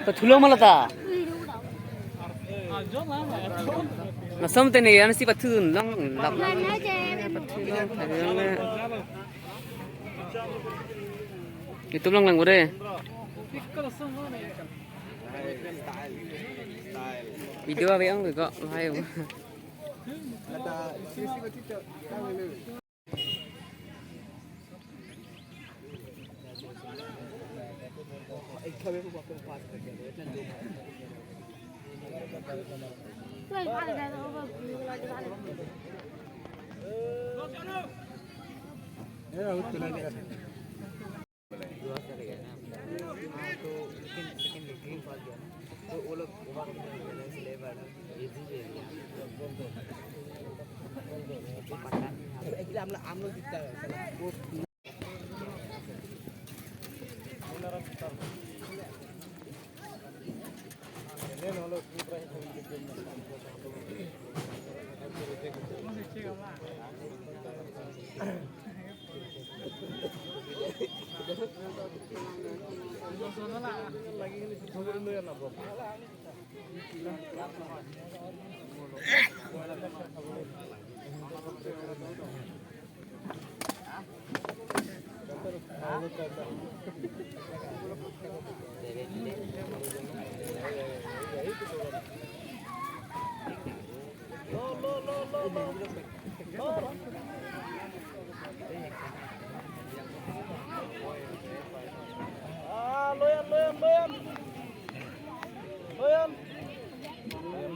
Patulong malata. Mà xong tên này nó sẽ bắt thường lắm lắm. Itu lang lang udah. Video apa yang kok live.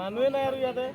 Manuin air ya teh.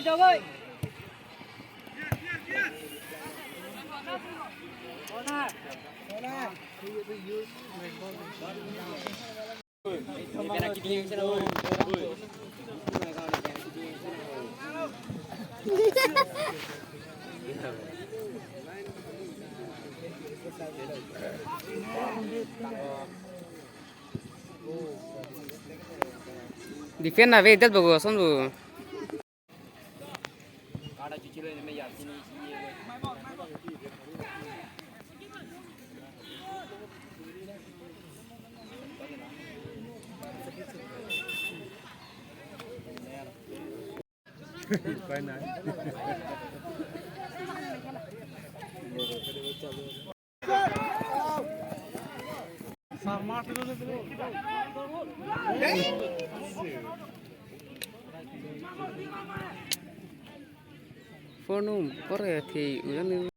Jawa. Defend na ve dal bago son bu. Phone pore thì udah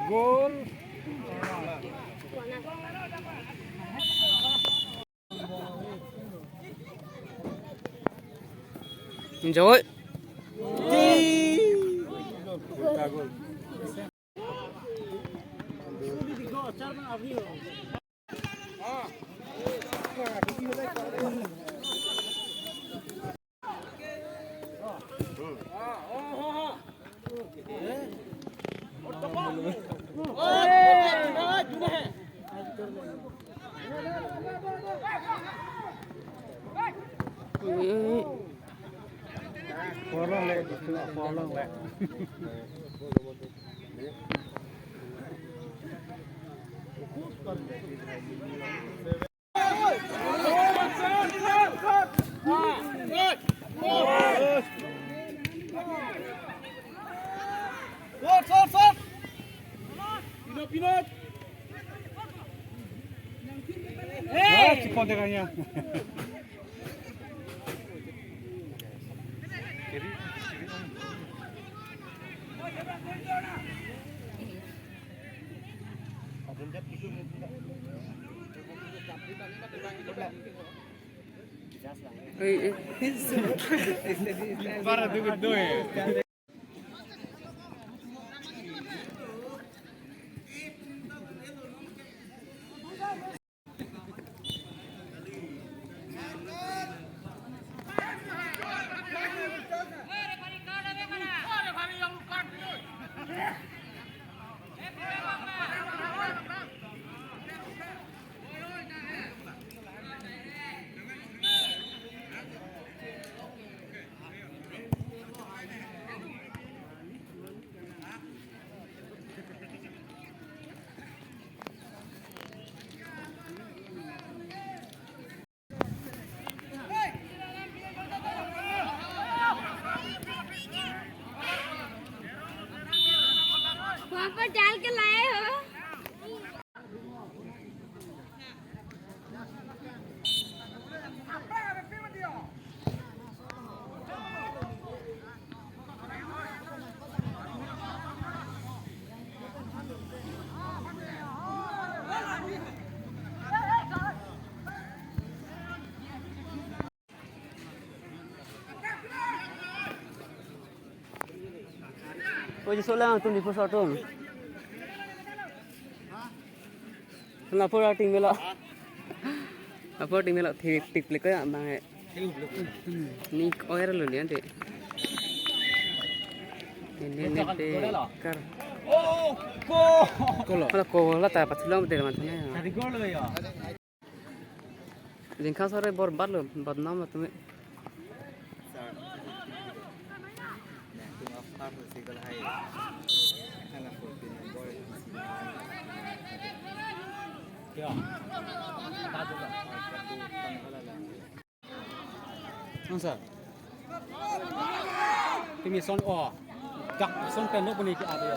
Gol. Rồi. Follow lại. Pinot. Hey, cepat dengannya. Para duit duit. वहाँ पर डाल के लाए हो Oye, sola tu ni pusat tu. Kenapa pura ting melak? Apa ting melak tik klik ya bang? Ni oir lu ni ante. Ini kar. Oh, go. Kalau kau lah tak patut lah betul macamnya. Tadi gol le ya. Jengkau sore borbat lu, badnam lah tu. Ya. Nonsa. Timi son o. Jak son pen no bani ki ade.